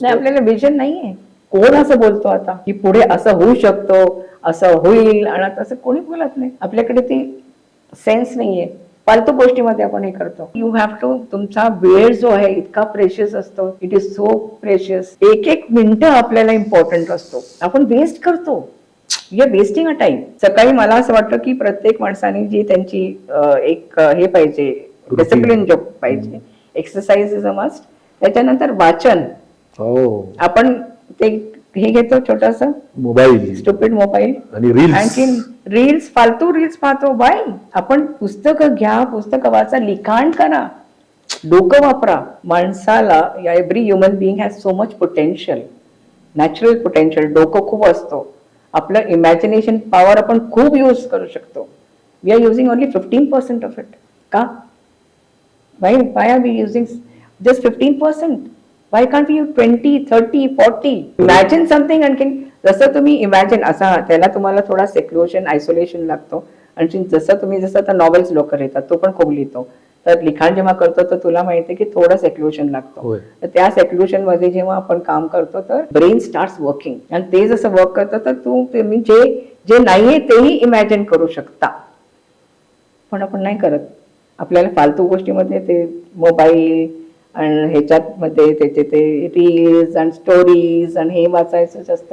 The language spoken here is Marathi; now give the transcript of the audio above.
नाही, आपल्याला विजन नाहीये. कोण असं बोलतो आता की पुढे असं होऊ शकतो, असं होईल, आणि आता असं कोणी बोलत नाही. आपल्याकडे ती सेन्स नाहीये. फालतू गोष्टीमध्ये आपण हे करतो. यू हॅव टू, तुमचा वेळ जो आहे इतका प्रेशियस असतो. It is so precious. एक एक मिनिट आपल्याला इम्पॉर्टंट असतो, आपण वेस्ट करतो. We are wasting a time. सकाळी मला असं वाटतं की प्रत्येक माणसाने जी त्यांची एक हे पाहिजे, डिसिप्लिन जो पाहिजे, एक्सरसाइज इज अ मस्ट. त्याच्यानंतर वाचन. आपण ते हे घेतो छोटासा मोबाईल, स्टुपिड मोबाईल आणि रील्स. आणखीन रील्स, फालतू रील्स पाहतो. बाय, आपण पुस्तकं घ्या, पुस्तकं वाचा, लिखाण करा, डोकं वापरा. माणसाला, every human being has so much potential, natural potential. डोकं खूप असतो. आपलं इमॅजिनेशन पॉवर आपण खूप यूज करू शकतो. We are using only 15% of it. का? Why are we using just 15%? Why can't we use 20, 30, 40? Imagine something. आणखीन जसं तुम्ही इमॅजिन, असा त्याला तुम्हाला थोडा सेक्लुशन, आयसोलेशन लागतो. आणखी जसं आता नॉवेल्स लोक लिहितात, तो पण खूप लिहितो. तर लिखाण जेव्हा करतो तर तुला माहिती आहे की थोडं सेक्लुशन लागतं. तर त्या सेक्लुशन मध्ये जेव्हा आपण काम करतो तर ब्रेन स्टार्ट्स वर्किंग, आणि ते जसं वर्क करतं तर तुम्ही जे नाहीये तेही इमॅजिन करू शकता. पण आपण नाही करत. आपल्याला फालतू गोष्टीमध्ये ते मोबाईल आणि ह्याच्यात मध्ये त्याचे ते रील्स आणि स्टोरीज आणि हे वाचायचं जास्त